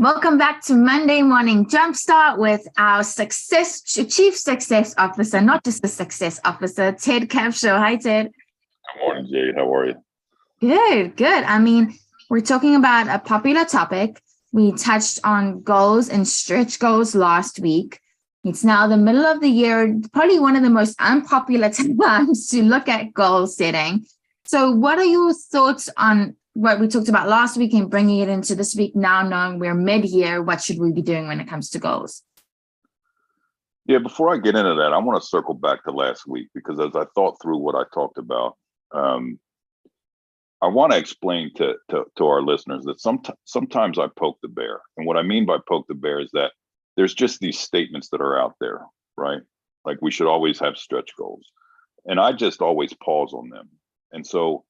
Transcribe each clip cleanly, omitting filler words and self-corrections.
Welcome back to Monday Morning Jumpstart with our Chief Success Officer, not just the Success Officer, Ted Capshaw. Hi, Ted. Good morning, Jade. How are you? Good. I mean, we're talking about a popular topic. We touched on goals and stretch goals last week. It's now the middle of the year, probably one of the most unpopular times to look at goal setting. So what are your thoughts on what we talked about last week and bringing it into this week now, knowing we're mid-year? What should we be doing when it comes to goals? Yeah, before I get into that, I want to circle back to last week because as I thought through what I talked about, I want to explain to our listeners that sometimes I poke the bear. And what I mean by poke the bear is that there's just these statements that are out there, right? Like we should always have stretch goals. And I just always pause on them. And so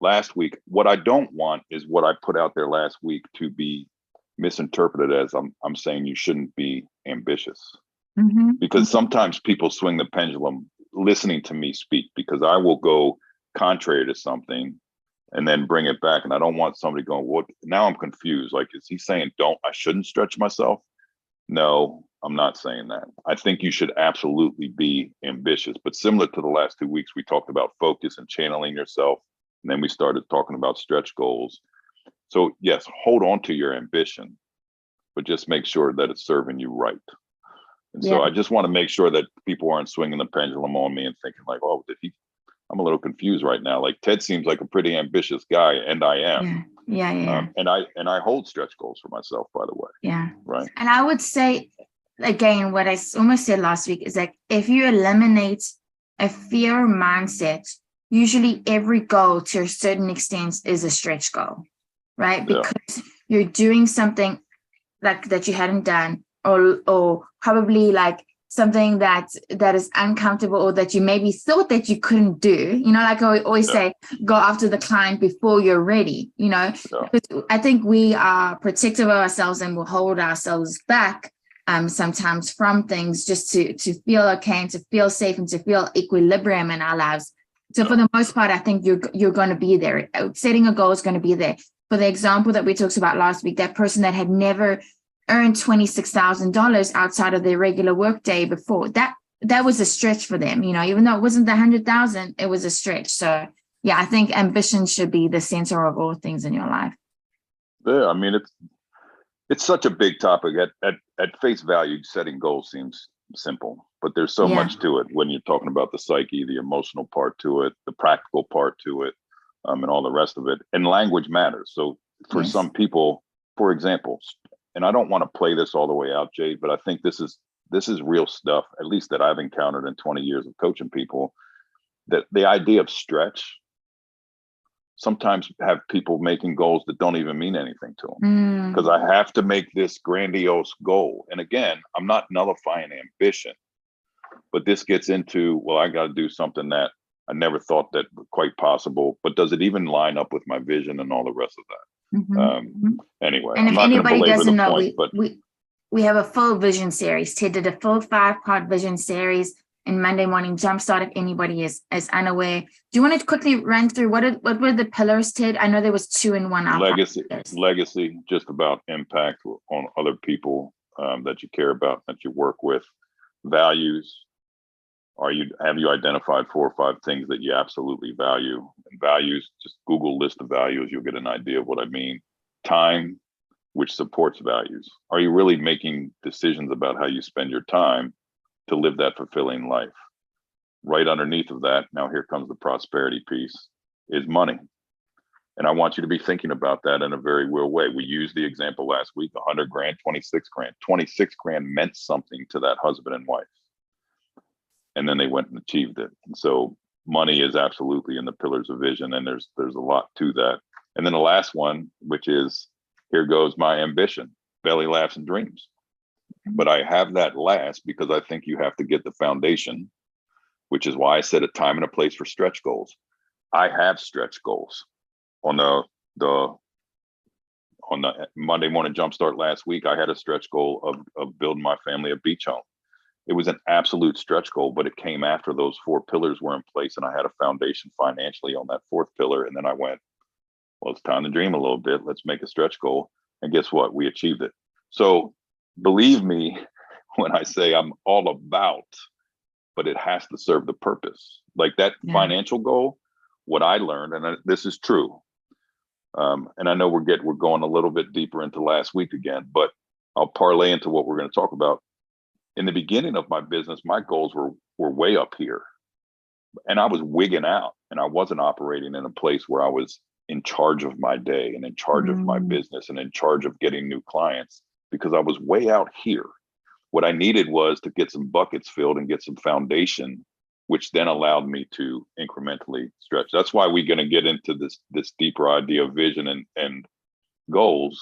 last week, what I don't want is what I put out there last week to be misinterpreted as I'm saying you shouldn't be ambitious. Mm-hmm. Because sometimes people swing the pendulum listening to me speak because I will go contrary to something and then bring it back. And I don't want somebody going, what? Now I'm confused. Like, is he saying I shouldn't stretch myself? No, I'm not saying that. I think you should absolutely be ambitious. But similar to the last 2 weeks, we talked about focus and channeling yourself. And then we started talking about stretch goals. So yes, hold on to your ambition, but just make sure that it's serving you right. And so I just want to make sure that people aren't swinging the pendulum on me and thinking like, oh, I'm a little confused right now. Like Ted seems like a pretty ambitious guy, and I am. Yeah. And I hold stretch goals for myself, by the way. Yeah. Right. And I would say, again, what I almost said last week is like, if you eliminate a fear mindset, usually every goal to a certain extent is a stretch goal, right? Because you're doing something like that you hadn't done, or probably like something that is uncomfortable, or that you maybe thought that you couldn't do. You know, like I always say, go after the client before you're ready, you know. Because I think we are protective of ourselves and will hold ourselves back sometimes from things just to feel okay and to feel safe and to feel equilibrium in our lives. So for the most part, I think you're going to be there. Setting a goal is going to be there. For the example that we talked about last week, that person that had never earned $26,000 outside of their regular workday before, that was a stretch for them. You know, even though it wasn't the 100,000, it was a stretch. So yeah, I think ambition should be the center of all things in your life. Yeah, I mean, it's such a big topic. At face value, setting goals seems simple, but there's so much to it when you're talking about the psyche, the emotional part to it, the practical part to it, and all the rest of it. And language matters. So for some people, for example, and I don't want to play this all the way out, Jade, but I think this is real stuff, at least that I've encountered in 20 years of coaching people, that the idea of stretch sometimes have people making goals that don't even mean anything to them. Because I have to make this grandiose goal. And again, I'm not nullifying ambition, but this gets into, well, I got to do something that I never thought that was quite possible, but does it even line up with my vision and all the rest of that? Anyway, and if anybody doesn't know, point, we have a full vision series. Ted did a full 5-part vision series in Monday Morning Jumpstart. If anybody is unaware, do you want to quickly run through what were the pillars, Ted? I know there was 2 in 1. Legacy, just about impact on other people that you care about, that you work with. Values. Have you identified 4 or 5 things that you absolutely value? And values, just Google list of values, you'll get an idea of what I mean. Time, which supports values. Are you really making decisions about how you spend your time to live that fulfilling life? Right underneath of that, now here comes the prosperity piece, is money. And I want you to be thinking about that in a very real way. We used the example last week, 100 grand, 26 grand. 26 grand meant something to that husband and wife. And then they went and achieved it. And so money is absolutely in the pillars of vision, and there's a lot to that. And then the last one, which is, here goes my ambition, belly laughs and dreams. But I have that last because I think you have to get the foundation, which is why I said a time and a place for stretch goals. I have stretch goals. On the Monday Morning Jumpstart last week, I had a stretch goal of building my family a beach home. It was an absolute stretch goal, but it came after those 4 pillars were in place and I had a foundation financially on that 4th pillar. And then I went, well, it's time to dream a little bit. Let's make a stretch goal. And guess what? We achieved it. So believe me when I say I'm all about, but it has to serve the purpose. Like that financial goal, what I learned, and this is true. And I know we're going a little bit deeper into last week again, but I'll parlay into what we're going to talk about. In the beginning of my business, my goals were way up here, and I was wigging out, and I wasn't operating in a place where I was in charge of my day and in charge of my business and in charge of getting new clients, because I was way out here. What I needed was to get some buckets filled and get some foundation, which then allowed me to incrementally stretch. That's why we're going to get into this deeper idea of vision and goals,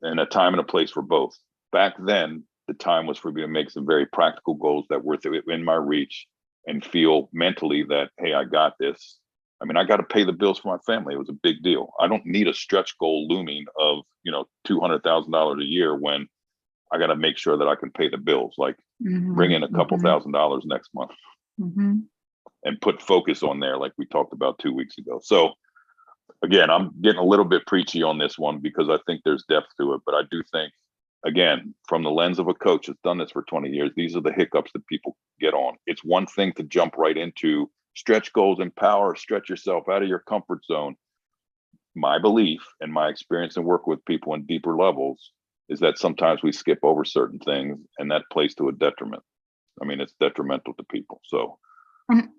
and a time and a place for both. Back then, the time was for me to make some very practical goals that were in my reach and feel mentally that, hey, I got this. I mean, I got to pay the bills for my family. It was a big deal. I don't need a stretch goal looming of, $200,000 a year when I got to make sure that I can pay the bills, like bring in a couple $1,000 next month and put focus on there, like we talked about 2 weeks ago. So again, I'm getting a little bit preachy on this one because I think there's depth to it, but I do think, again, from the lens of a coach that's done this for 20 years, these are the hiccups that people get on. It's one thing to jump right into stretch goals, empower, stretch yourself out of your comfort zone. My belief and my experience and work with people in deeper levels is that sometimes we skip over certain things, and that plays to a detriment. I mean, it's detrimental to people. So, and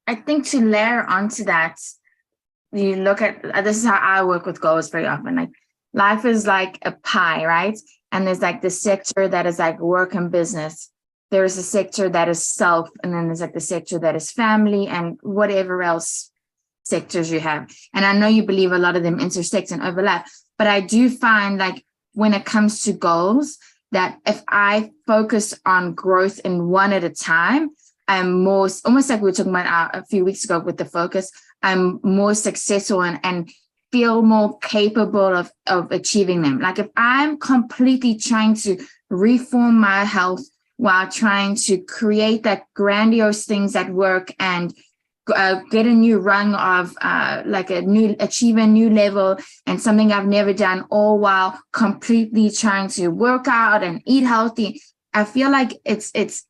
I think to layer onto that, you look at, this is how I work with goals very often. Like life is like a pie, right? And there's like the sector that is like work and business. There's a sector that is self, and then there's like the sector that is family and whatever else sectors you have. And I know you believe a lot of them intersect and overlap, but I do find like when it comes to goals, that if I focus on growth in one at a time, I'm more, almost like we were talking about a few weeks ago with the focus, I'm more successful and feel more capable of achieving them. Like if I'm completely trying to reform my health while trying to create that grandiose things at work and get a new rung of achieve a new level and something I've never done, all while completely trying to work out and eat healthy, I feel like it's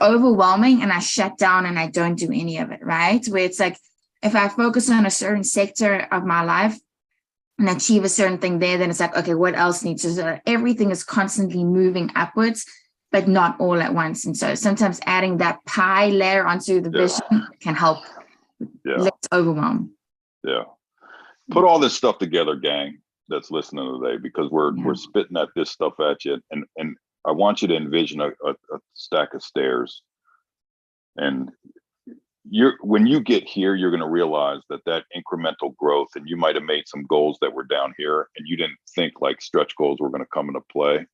overwhelming, and I shut down and I don't do any of it, right? Where it's like, if I focus on a certain sector of my life and achieve a certain thing there, then it's like, okay, what else needs to, so everything is constantly moving upwards, but not all at once. And so sometimes adding that pie layer onto the vision can help less overwhelm. Yeah. Put all this stuff together, gang, that's listening today, because we're spitting at this stuff at you. And I want you to envision a stack of stairs. And when you get here, you're going to realize that incremental growth, and you might have made some goals that were down here and you didn't think like stretch goals were going to come into play.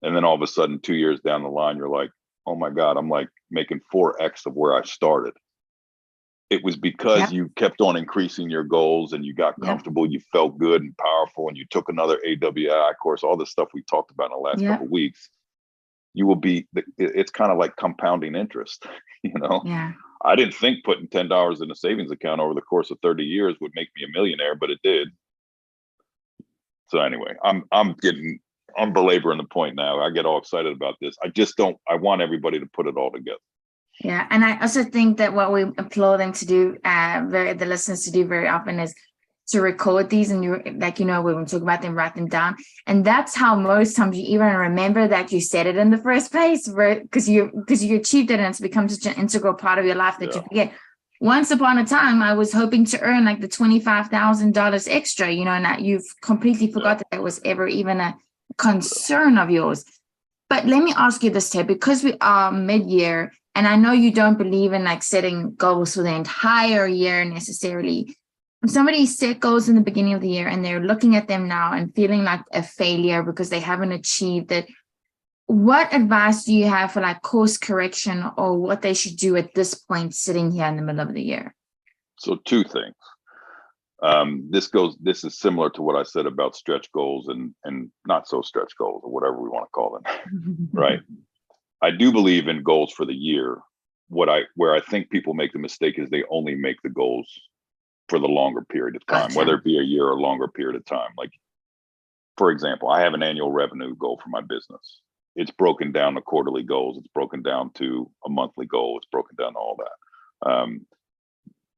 And then all of a sudden, 2 years down the line, you're like, oh my God, I'm like making 4X of where I started. It was because you kept on increasing your goals and you got comfortable, you felt good and powerful, and you took another AWAI course, all the stuff we talked about in the last couple of weeks. You will be, it's kind of like compounding interest, Yeah. I didn't think putting $10 in a savings account over the course of 30 years would make me a millionaire, but it did. So anyway, I'm belaboring the point now. I get all excited about this. I want everybody to put it all together. Yeah. And I also think that what we implore them to do, the listeners to do very often, is to record these, and when we talk about them, write them down. And that's how most times you even remember that you said it in the first place, because you achieved it, and it's become such an integral part of your life that you forget. Once upon a time, I was hoping to earn like the $25,000 extra, and you've completely forgot that was ever even a concern of yours. But let me ask you this, Ted, because we are mid-year, and I know you don't believe in like setting goals for the entire year necessarily. If somebody set goals in the beginning of the year and they're looking at them now and feeling like a failure because they haven't achieved it, what advice do you have for like course correction, or what they should do at this point sitting here in the middle of the year? So 2 things. This is similar to what I said about stretch goals and not so stretch goals, or whatever we want to call them, right? I do believe in goals for the year. Where I think people make the mistake is they only make the goals for the longer period of time, whether it be a year or longer period of time. Like for example, I have an annual revenue goal for my business. It's broken down to quarterly goals. It's broken down to a monthly goal. It's broken down to all that.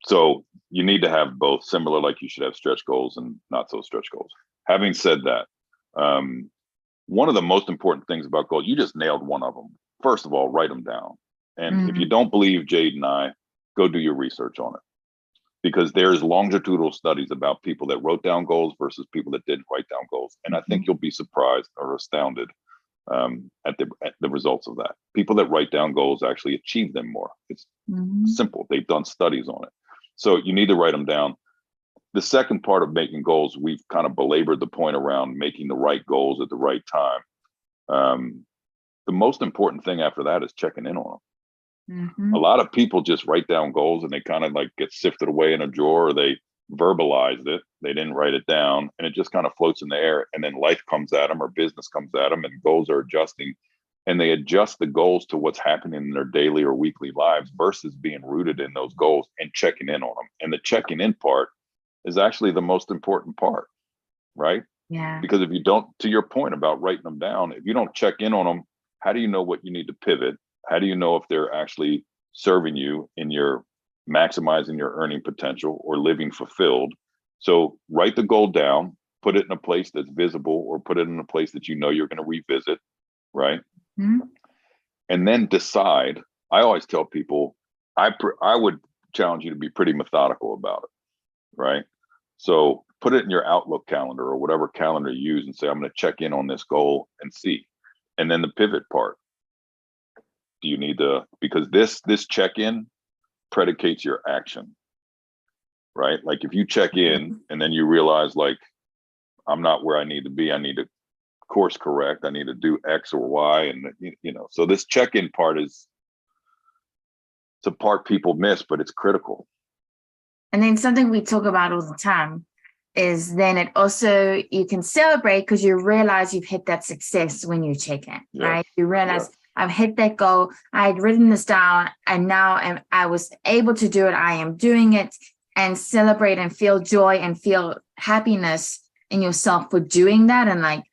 So you need to have both, similar, like you should have stretch goals and not so stretch goals. Having said that, one of the most important things about goals, you just nailed one of them. First of all, write them down. And if you don't believe Jade and I, go do your research on it. Because there's longitudinal studies about people that wrote down goals versus people that didn't write down goals. And I think you'll be surprised or astounded at the results of that. People that write down goals actually achieve them more. It's simple. They've done studies on it. So you need to write them down. The second part of making goals, we've kind of belabored the point around making the right goals at the right time. The most important thing after that is checking in on them. A lot of people just write down goals and they kind of like get sifted away in a drawer, or they verbalized it. They didn't write it down, and it just kind of floats in the air. And then life comes at them or business comes at them and goals are adjusting, and they adjust the goals to what's happening in their daily or weekly lives versus being rooted in those goals and checking in on them. And the checking in part is actually the most important part, right? Yeah. Because if you don't, to your point about writing them down, if you don't check in on them, how do you know what you need to pivot? How do you know if they're actually serving you in your maximizing your earning potential or living fulfilled? So write the goal down, put it in a place that's visible, or put it in a place that you know you're going to revisit, right? And then decide. I always tell people, I would challenge you to be pretty methodical about it, right? So put it in your Outlook calendar or whatever calendar you use and say, I'm going to check in on this goal and see. And then the pivot part. Do you need to, because this check-in predicates your action, right? Like if you check in and then you realize like, I'm not where I need to be, I need to course correct, I need to do X or Y. And so this check-in part it's a part people miss, but it's critical. And then something we talk about all the time is then it also, you can celebrate because you realize you've hit that success when you check in, right? You realize I've hit that goal. I had written this down and now I was able to do it. I am doing it, and celebrate and feel joy and feel happiness in yourself for doing that. And like,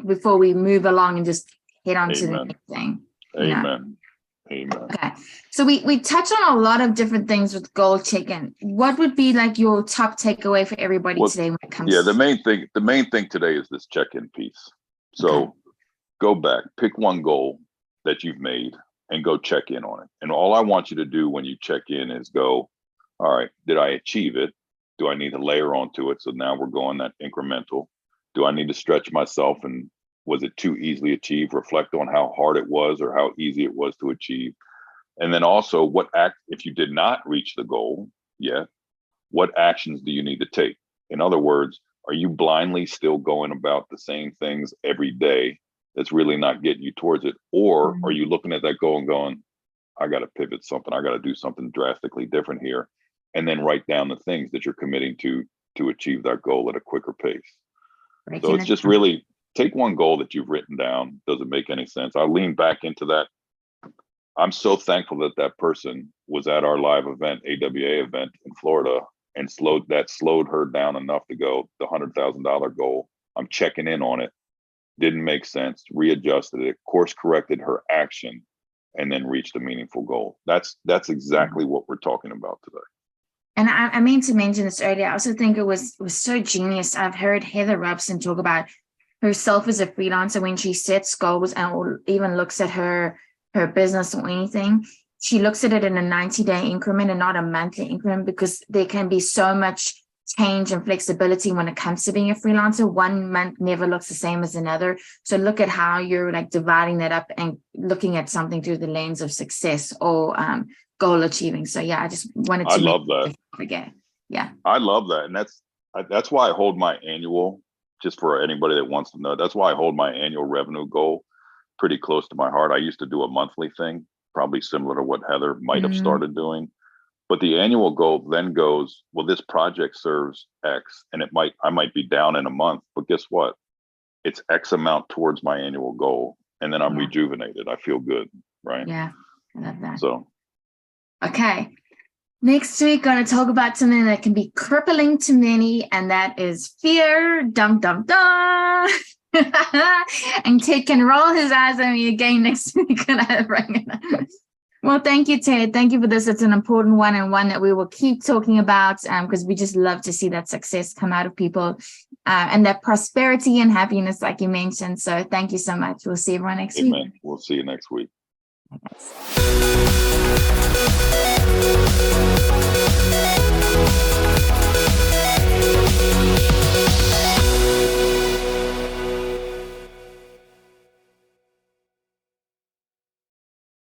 before we move along and just head on to the next thing. Amen. Okay. So we touch on a lot of different things with goal check-in. What would be like your top takeaway for everybody today when it comes to the main thing today is this check-in piece. So go back, pick one goal that you've made and go check in on it. And all I want you to do when you check in is go, all right, did I achieve it? Do I need to layer onto it? So now we're going that incremental. Do I need to stretch myself? And was it too easily achieved? Reflect on how hard it was or how easy it was to achieve. And then also if you did not reach the goal yet, what actions do you need to take? In other words, are you blindly still going about the same things every day that's really not getting you towards it? Or are you looking at that goal and going, I got to pivot something. I got to do something drastically different here. And then write down the things that you're committing to achieve that goal at a quicker pace. So it's just really take one goal that you've written down. Does it make any sense? I'll lean back into that. I'm so thankful that person was at our live event, AWA event in Florida, and slowed her down enough to go the $100,000 goal. I'm checking in on it. Didn't make sense. Readjusted it. Course corrected her action, and then reached a meaningful goal. That's exactly what we're talking about today. And I meant to mention this earlier. I also think it was so genius. I've heard Heather Robson talk about herself as a freelancer when she sets goals and even looks at her business or anything. She looks at it in a 90-day increment and not a monthly increment, because there can be so much change and flexibility when it comes to being a freelancer. 1 month never looks the same as another. So look at how you're like dividing that up and looking at something through the lens of success or goal achieving. So I just wanted to love that. Forget. Yeah. I love that. And that's why I hold my annual, just for anybody that wants to know, that's why I hold my annual revenue goal pretty close to my heart. I used to do a monthly thing, probably similar to what Heather might have started doing. But the annual goal then goes, well, this project serves X, and I might be down in a month, but guess what? It's X amount towards my annual goal. And then I'm rejuvenated. I feel good. Right. Yeah. I love that. So. Okay. Next week, going to talk about something that can be crippling to many, and that is fear. Dum, dum, dum. And Ted can roll his eyes at me again next week when I bring it up. Well, thank you, Ted. Thank you for this. It's an important one, and one that we will keep talking about because we just love to see that success come out of people and that prosperity and happiness, like you mentioned. So thank you so much. We'll see everyone next week. We'll see you next week. Thanks.